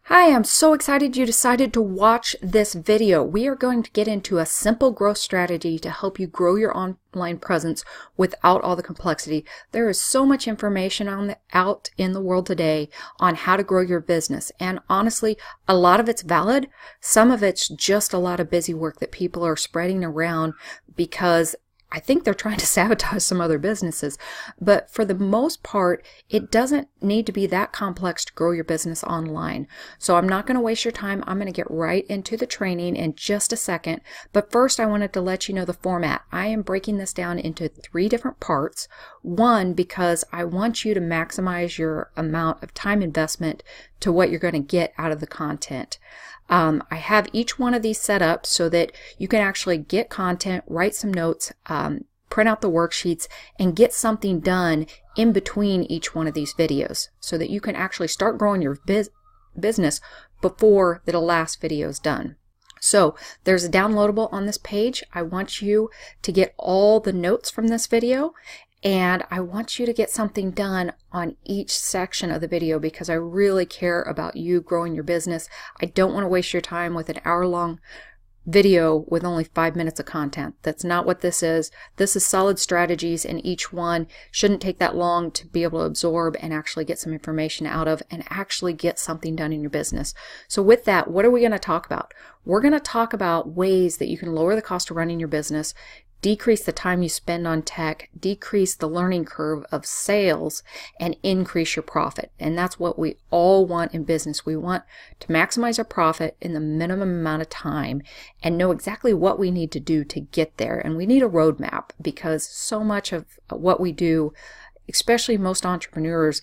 Hi, I'm so excited you decided to watch this video. We are going to get into a simple growth strategy to help you grow your online presence without all the complexity. There is so much information out in the world today on how to grow your business. And honestly, a lot of it's valid. Some of it's just a lot of busy work that people are spreading around because I think they're trying to sabotage some other businesses. But for the most part, it doesn't need to be that complex to grow your business online. So I'm not going to waste your time. I'm going to get right into the training in just a second. But first, I wanted to let you know the format. I am breaking this down into 3 different parts. One, because I want you to maximize your amount of time investment to what you're going to get out of the content. I have each one of these set up so that you can actually get content, write some notes, print out the worksheets, and get something done in between each one of these videos so that you can actually start growing your business before the last video is done. So there's a downloadable on this page. I want you to get all the notes from this video, and I want you to get something done on each section of the video because I really care about you growing your business. I don't want to waste your time with an hour-long video with only 5 minutes of content. That's not what this is. This is solid strategies, and each one shouldn't take that long to be able to absorb and actually get some information out of and actually get something done in your business. So with that, what are we going to talk about? We're going to talk about ways that you can lower the cost of running your business, decrease the time you spend on tech, decrease the learning curve of sales, and increase your profit. And that's what we all want in business. We want to maximize our profit in the minimum amount of time and know exactly what we need to do to get there. And we need a roadmap because so much of what we do, especially most entrepreneurs,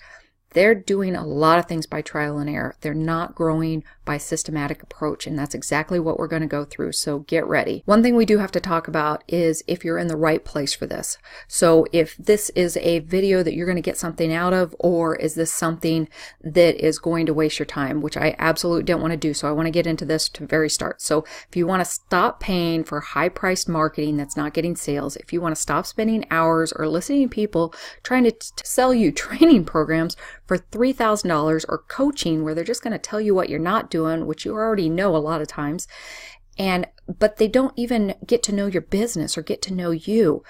they're doing a lot of things by trial and error. They're not growing by systematic approach, and that's exactly what we're going to go through, so get ready. One thing we do have to talk about is if you're in the right place for this. So if this is a video that you're going to get something out of, or is this something that is going to waste your time, which I absolutely don't want to do. So I want to get into this to the very start. So if you want to stop paying for high-priced marketing that's not getting sales, if you want to stop spending hours or listening to people trying to sell you training programs for $3,000 or coaching where they're just going to tell you what you're not doing, which you already know a lot of times, but they don't even get to know your business or get to know you.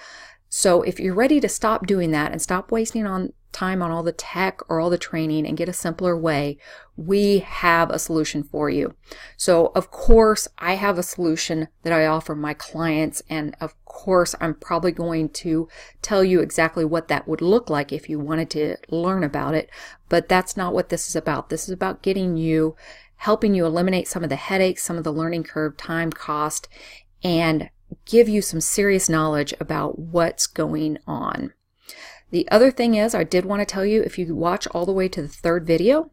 So if you're ready to stop doing that and stop wasting time on all the tech or all the training and get a simpler way, we have a solution for you. So of course, I have a solution that I offer my clients, and of course, I'm probably going to tell you exactly what that would look like if you wanted to learn about it, but that's not what this is about. This is about helping you eliminate some of the headaches, some of the learning curve, time, cost, and give you some serious knowledge about what's going on. The other thing is, I did want to tell you, if you watch all the way to the 3rd video,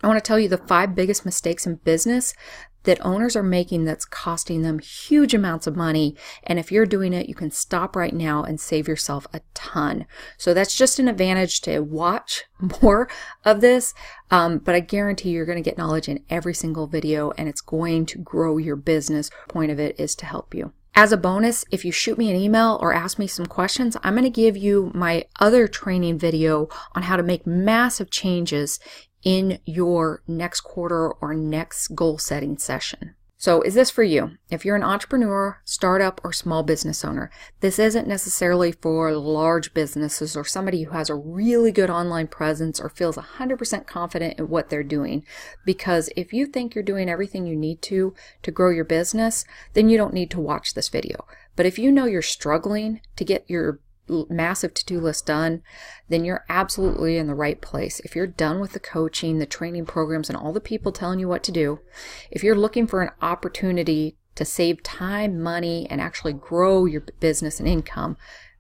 I want to tell you the 5 biggest mistakes in business that owners are making that's costing them huge amounts of money. And if you're doing it, you can stop right now and save yourself a ton. So that's just an advantage to watch more of this. But I guarantee you're going to get knowledge in every single video, and it's going to grow your business. The point of it is to help you. As a bonus, if you shoot me an email or ask me some questions, I'm going to give you my other training video on how to make massive changes in your next quarter or next goal setting session. So is this for you? If you're an entrepreneur, startup, or small business owner, this isn't necessarily for large businesses or somebody who has a really good online presence or feels 100% confident in what they're doing. Because if you think you're doing everything you need to grow your business, then you don't need to watch this video. But if you know you're struggling to get your massive to-do list done, then you're absolutely in the right place. If you're done with the coaching, the training programs, and all the people telling you what to do, if you're looking for an opportunity to save time, money, and actually grow your business and income,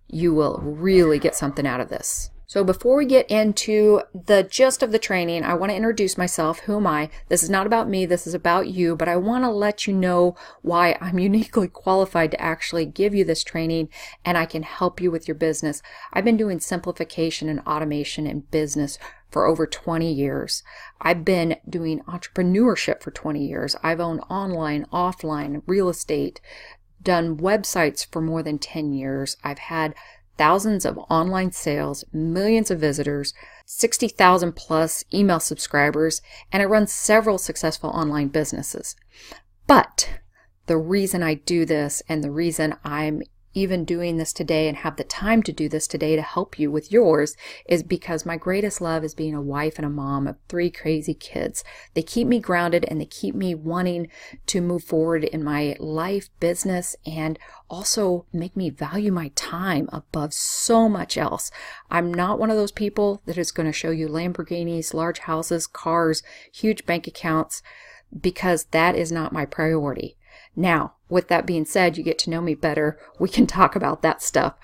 you will really get something out of this. So before we get into the gist of the training, I want to introduce myself. Who am I? This is not about me. This is about you, but I want to let you know why I'm uniquely qualified to actually give you this training, and I can help you with your business. I've been doing simplification and automation in business for over 20 years. I've been doing entrepreneurship for 20 years. I've owned online, offline, real estate, done websites for more than 10 years. I've had thousands of online sales, millions of visitors, 60,000 plus email subscribers, and I run several successful online businesses. But the reason I do this and the reason I'm even doing this today and have the time to do this today to help you with yours is because my greatest love is being a wife and a mom of 3 crazy kids. They keep me grounded and they keep me wanting to move forward in my life, business, and also make me value my time above so much else. I'm not one of those people that is going to show you Lamborghinis, large houses, cars, huge bank accounts, because that is not my priority. Now, with that being said, you get to know me better. We can talk about that stuff,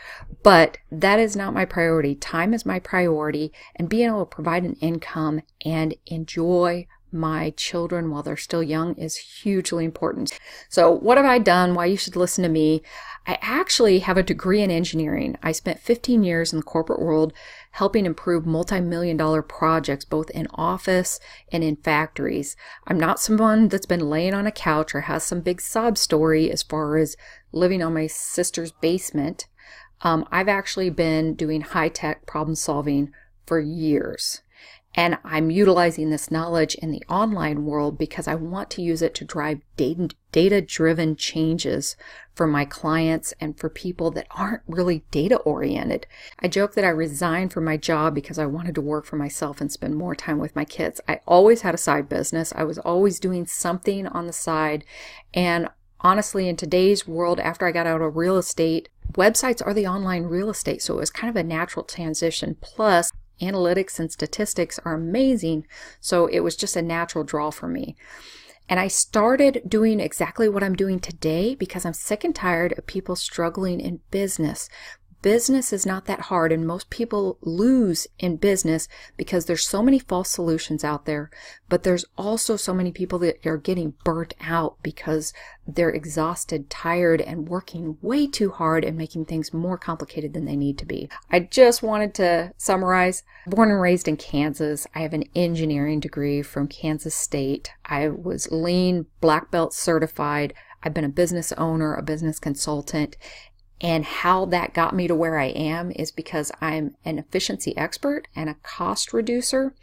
but that is not my priority. Time is my priority, and being able to provide an income and enjoy my children while they're still young is hugely important. So what have I done? Why you should listen to me? I actually have a degree in engineering. I spent 15 years in the corporate world helping improve multi-million-dollar projects, both in office and in factories. I'm not someone that's been laying on a couch or has some big sob story as far as living on my sister's basement. I've actually been doing high-tech problem solving for years. And I'm utilizing this knowledge in the online world because I want to use it to drive data-driven changes for my clients and for people that aren't really data-oriented. I joke that I resigned from my job because I wanted to work for myself and spend more time with my kids. I always had a side business. I was always doing something on the side. And honestly, in today's world, after I got out of real estate, websites are the online real estate. So it was kind of a natural transition. Plus, analytics and statistics are amazing, so it was just a natural draw for me. And I started doing exactly what I'm doing today because I'm sick and tired of people struggling in business. Business is not that hard, and most people lose in business because there's so many false solutions out there, but there's also so many people that are getting burnt out because they're exhausted, tired, and working way too hard and making things more complicated than they need to be. I just wanted to summarize. Born and raised in Kansas, I have an engineering degree from Kansas State. I was lean black belt certified. I've been a business owner, a business consultant. And how that got me to where I am is because I'm an efficiency expert and a cost reducer.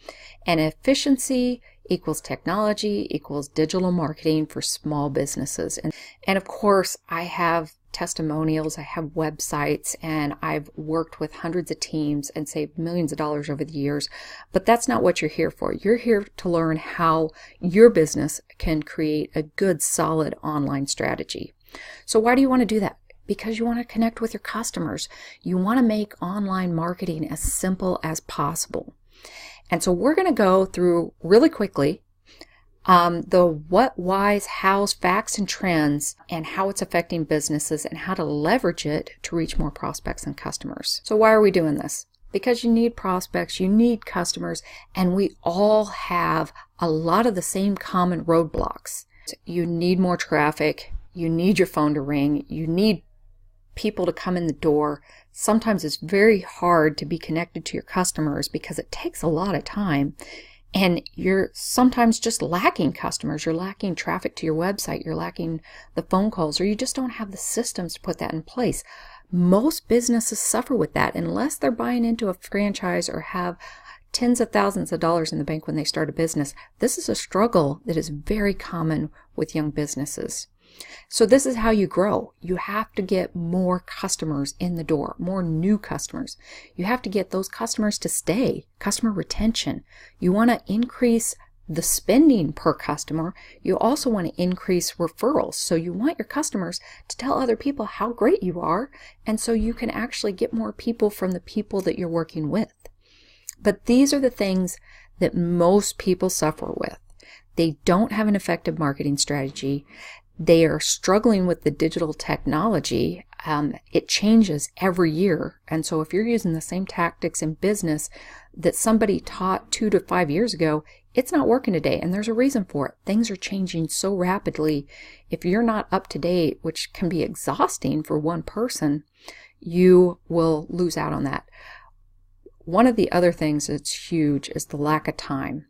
And efficiency equals technology equals digital marketing for small businesses. And of course, I have testimonials, I have websites, and I've worked with hundreds of teams and saved millions of dollars over the years. But that's not what you're here for. You're here to learn how your business can create a good, solid online strategy. So why do you want to do that? Because you want to connect with your customers. You want to make online marketing as simple as possible. And so we're going to go through really quickly the what, whys, hows, facts, and trends, and how it's affecting businesses and how to leverage it to reach more prospects and customers. So why are we doing this? Because you need prospects, you need customers, and we all have a lot of the same common roadblocks. You need more traffic. You need your phone to ring. You need people to come in the door. Sometimes it's very hard to be connected to your customers because it takes a lot of time, and you're sometimes just lacking customers. You're lacking traffic to your website. You're lacking the phone calls, or you just don't have the systems to put that in place. Most businesses suffer with that unless they're buying into a franchise or have tens of thousands of dollars in the bank when they start a business. This is a struggle that is very common with young businesses. So this is how you grow. You have to get more customers in the door, more new customers. You have to get those customers to stay, customer retention. You want to increase the spending per customer. You also want to increase referrals. So you want your customers to tell other people how great you are, and so you can actually get more people from the people that you're working with. But these are the things that most people suffer with. They don't have an effective marketing strategy. They are struggling with the digital technology. It changes every year. And so if you're using the same tactics in business that somebody taught 2 to 5 years ago, it's not working today. And there's a reason for it. Things are changing so rapidly. If you're not up to date, which can be exhausting for one person, you will lose out on that. One of the other things that's huge is the lack of time.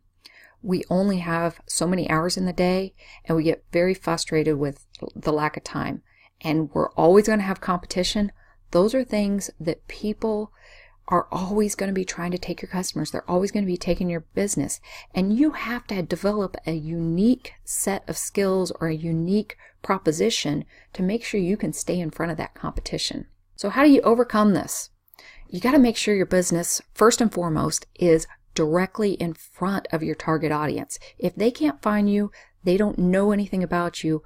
We only have so many hours in the day, and we get very frustrated with the lack of time. And we're always going to have competition. Those are things that people are always going to be trying to take your customers. They're always going to be taking your business. And you have to develop a unique set of skills or a unique proposition to make sure you can stay in front of that competition. So how do you overcome this? You got to make sure your business, first and foremost, is directly in front of your target audience. If they can't find you, they don't know anything about you,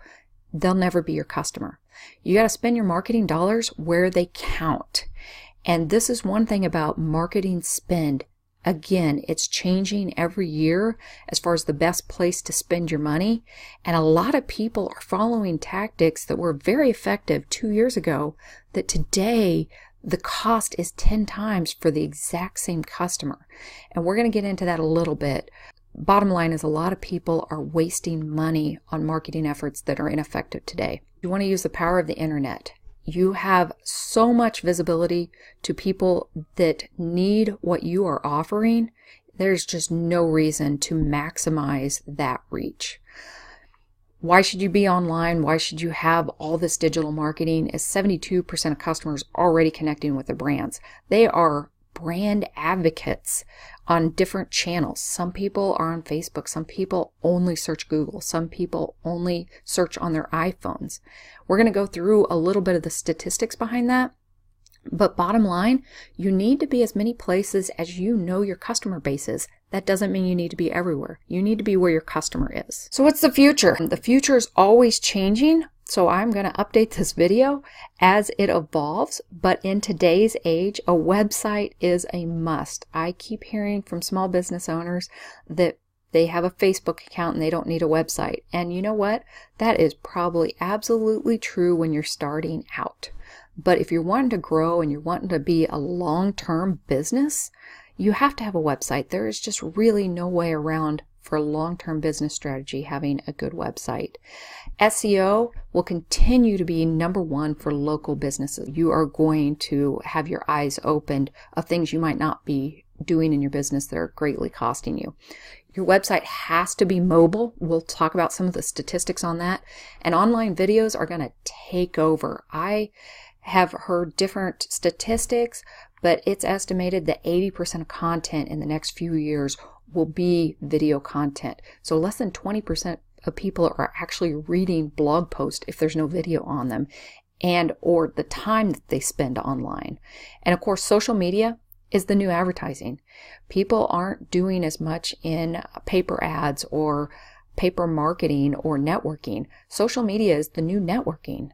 they'll never be your customer. You got to spend your marketing dollars where they count. And this is one thing about marketing spend. Again, it's changing every year as far as the best place to spend your money. And a lot of people are following tactics that were very effective 2 years ago that today the cost is 10 times for the exact same customer. And we're going to get into that a little bit. Bottom line is a lot of people are wasting money on marketing efforts that are ineffective today. You want to use the power of the internet. You have so much visibility to people that need what you are offering. There's just no reason to maximize that reach. Why should you be online? Why should you have all this digital marketing? Is 72% of customers already connecting with their brands. They are brand advocates on different channels. Some people are on Facebook. Some people only search Google. Some people only search on their iPhones. We're going to go through a little bit of the statistics behind that. But bottom line, you need to be as many places as you know your customer base is. That doesn't mean you need to be everywhere. You need to be where your customer is. So what's the future? The future is always changing. So I'm going to update this video as it evolves. But in today's age, a website is a must. I keep hearing from small business owners that they have a Facebook account and they don't need a website. And you know what? That is probably absolutely true when you're starting out. But if you're wanting to grow and you're wanting to be a long-term business, you have to have a website. There is just really no way around for a long-term business strategy having a good website. SEO will continue to be number one for local businesses. You are going to have your eyes opened of things you might not be doing in your business that are greatly costing you. Your website has to be mobile. We'll talk about some of the statistics on that. And online videos are going to take over. I have heard different statistics, but it's estimated that 80% of content in the next few years will be video content. So less than 20% of people are actually reading blog posts if there's no video on them, and or the time that they spend online. And of course, social media is the new advertising. People aren't doing as much in paper ads or paper marketing or networking. Social media is the new networking.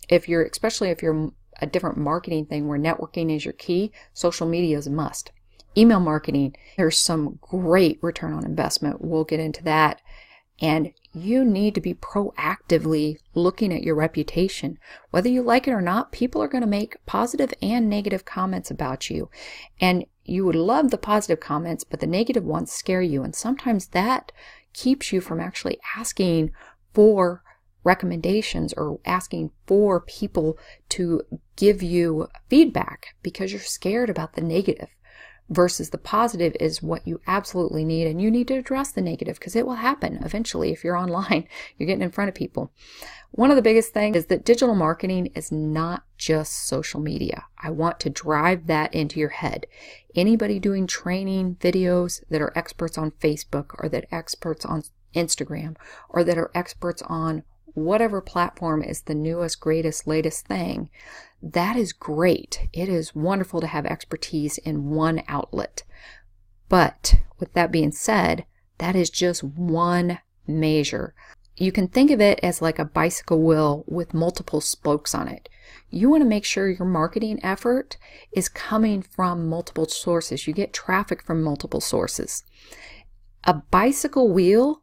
Especially if you're a different marketing thing where networking is your key, social media is a must. Email marketing, there's some great return on investment. We'll get into that. And you need to be proactively looking at your reputation. Whether you like it or not, people are going to make positive and negative comments about you. And you would love the positive comments, but the negative ones scare you. And sometimes that keeps you from actually asking for recommendations or asking for people to give you feedback because you're scared about the negative. Versus the positive is what you absolutely need, and you need to address the negative because it will happen eventually. If you're online, you're getting in front of people. One of the biggest things is that digital marketing is not just social media. I want to drive that into your head. Anybody doing training videos that are experts on Facebook or that are experts on Instagram or that are experts on whatever platform is the newest, greatest, latest thing, that is great. It is wonderful to have expertise in one outlet. But with that being said, that is just one measure. You can think of it as like a bicycle wheel with multiple spokes on it. You want to make sure your marketing effort is coming from multiple sources. You get traffic from multiple sources. A bicycle wheel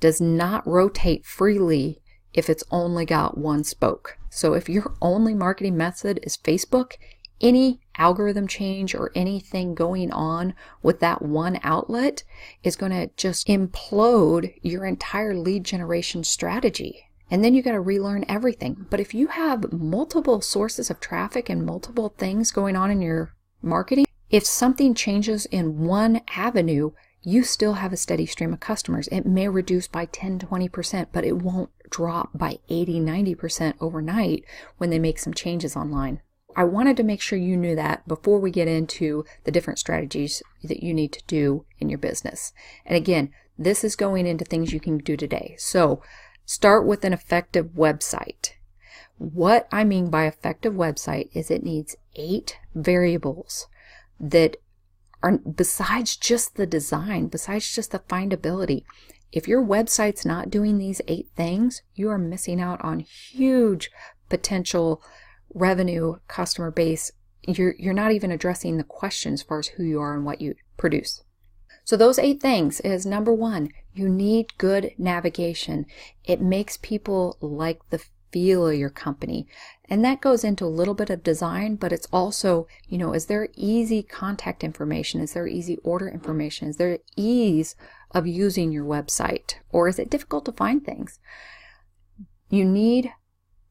does not rotate freely if it's only got one spoke. So if your only marketing method is Facebook, any algorithm change or anything going on with that one outlet is going to just implode your entire lead generation strategy. And then you got to relearn everything. But if you have multiple sources of traffic and multiple things going on in your marketing, if something changes in one avenue, you still have a steady stream of customers. It may reduce by 10-20%, but it won't drop by 80-90% overnight when they make some changes online. I wanted to make sure you knew that before we get into the different strategies that you need to do in your business. And again, this is going into things you can do today. So start with an effective website. What I mean by effective website is it needs 8 variables that are besides just the design, besides just the findability. If your website's not doing these 8 things, you are missing out on huge potential revenue, customer base. You're not even addressing the question as far as who you are and what you produce. So those 8 things is number 1, you need good navigation. It makes people like the feel of your company. And that goes into a little bit of design, but it's also, is there easy contact information? Is there easy order information? Is there ease of using your website? Or is it difficult to find things? You need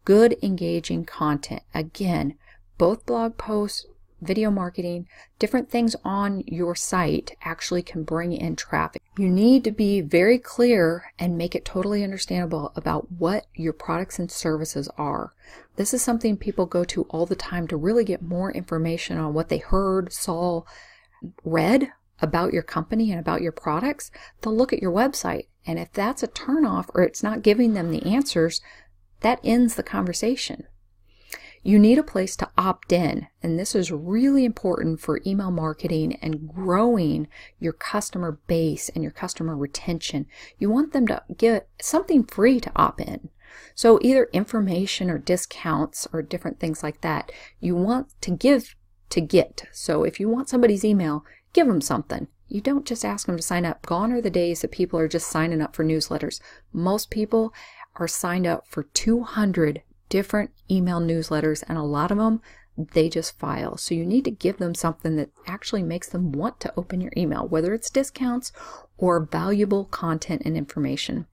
good engaging content. Again, both blog posts, video marketing, different things on your site actually can bring in traffic. You need to be very clear and make it totally understandable about what your products and services are. This is something people go to all the time to really get more information on what they heard, saw, read about your company and about your products. They'll look at your website, and if that's a turnoff or it's not giving them the answers, that ends the conversation. You need a place to opt in, and this is really important for email marketing and growing your customer base and your customer retention. You want them to get something free to opt in. So either information or discounts or different things like that. You want to give to get. So if you want somebody's email, give them something. You don't just ask them to sign up. Gone are the days that people are just signing up for newsletters. Most people are signed up for 200 different email newsletters, and a lot of them they just file. So you need to give them something that actually makes them want to open your email, whether it's discounts or valuable content and information.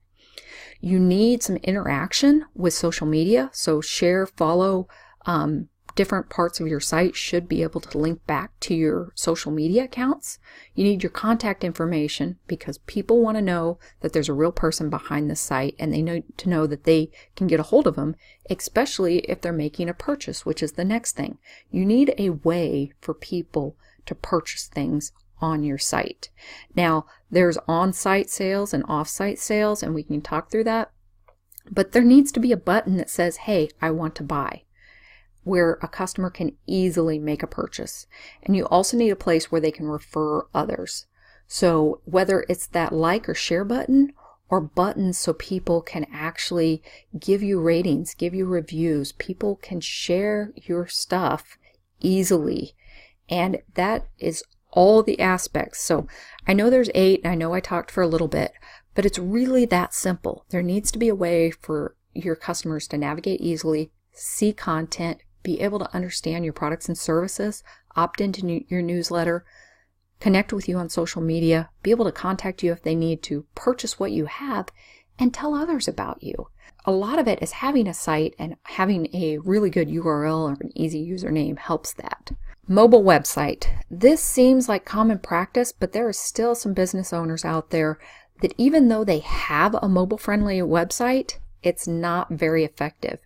You need some interaction with social media, so share, follow. Different parts of your site should be able to link back to your social media accounts. You need your contact information because people want to know that there's a real person behind the site, and they need to know that they can get a hold of them, especially if they're making a purchase, which is the next thing. You need a way for people to purchase things on your site. Now, there's on-site sales and off-site sales, and we can talk through that, but there needs to be a button that says, hey, I want to buy, where a customer can easily make a purchase. And you also need a place where they can refer others. So whether it's that like or share button or buttons so people can actually give you ratings, give you reviews, people can share your stuff easily. And that is all the aspects. So I know there's 8, and I know I talked for a little bit, but it's really that simple. There needs to be a way for your customers to navigate easily, see content, be able to understand your products and services, opt into your newsletter, connect with you on social media, be able to contact you if they need to, purchase what you have, and tell others about you. A lot of it is having a site, and having a really good URL or an easy username helps that. Mobile website. This seems like common practice, but there are still some business owners out there that even though they have a mobile-friendly website, it's not very effective.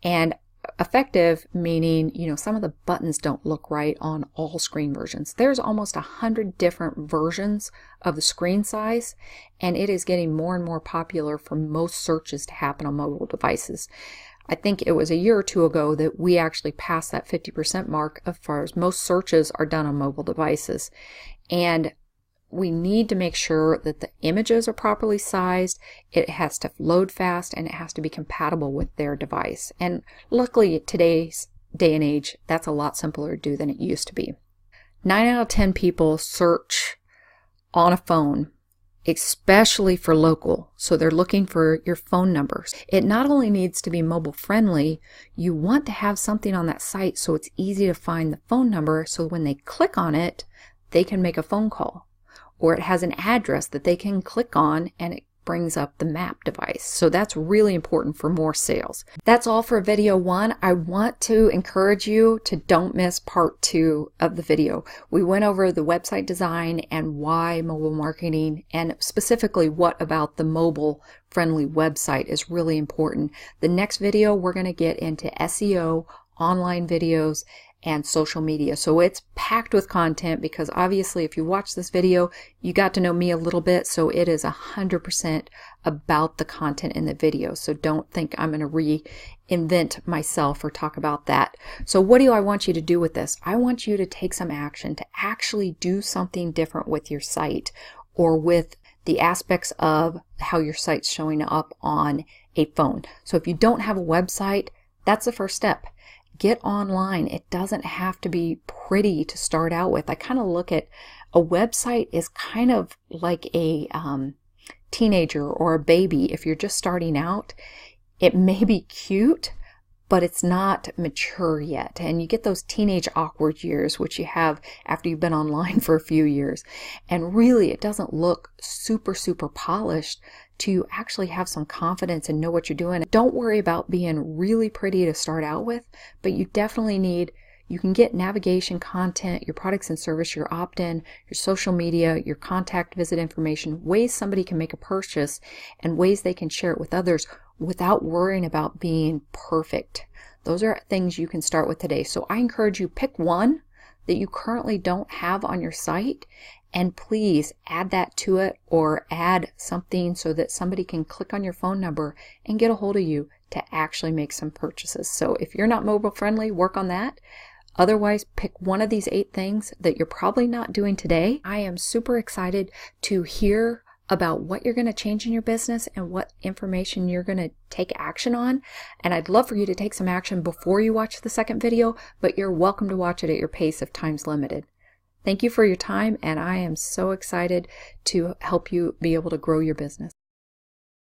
And effective meaning, some of the buttons don't look right on all screen versions. There's almost 100 different versions of the screen size, and it is getting more and more popular for most searches to happen on mobile devices. I think it was a year or two ago that we actually passed that 50% mark as far as most searches are done on mobile devices. And we need to make sure that the images are properly sized, it has to load fast, and it has to be compatible with their device. And luckily, today's day and age, that's a lot simpler to do than it used to be. 9 out of 10 people search on a phone, especially for local. So they're looking for your phone numbers. It not only needs to be mobile friendly, you want to have something on that site so it's easy to find the phone number, so when they click on it, they can make a phone call. Or it has an address that they can click on and it brings up the map device. So that's really important for more sales. That's all for video 1. I want to encourage you to don't miss part 2 of the video. We went over the website design and why mobile marketing, and specifically what about the mobile friendly website is really important. The next video, we're going to get into SEO online videos, and social media. So it's packed with content because obviously if you watch this video, you got to know me a little bit. So it is 100% about the content in the video. So don't think I'm going to reinvent myself or talk about that. So what do I want you to do with this? I want you to take some action to actually do something different with your site or with the aspects of how your site's showing up on a phone. So if you don't have a website, that's the first step. Get online. It doesn't have to be pretty to start out with. I kind of look at a website is kind of like a teenager or a baby. If you're just starting out, it may be cute, but it's not mature yet. And you get those teenage awkward years, which you have after you've been online for a few years. And really, it doesn't look super, super polished to actually have some confidence and know what you're doing. Don't worry about being really pretty to start out with, but you definitely need, you can get navigation content, your products and service, your opt-in, your social media, your contact visit information, ways somebody can make a purchase and ways they can share it with others without worrying about being perfect. Those are things you can start with today. So I encourage you, pick one that you currently don't have on your site, and please add that to it or add something so that somebody can click on your phone number and get a hold of you to actually make some purchases. So if you're not mobile friendly, work on that. Otherwise, pick one of these 8 things that you're probably not doing today. I am super excited to hear about what you're going to change in your business and what information you're going to take action on. And I'd love for you to take some action before you watch the second video, but you're welcome to watch it at your pace if time's limited. Thank you for your time, and I am so excited to help you be able to grow your business.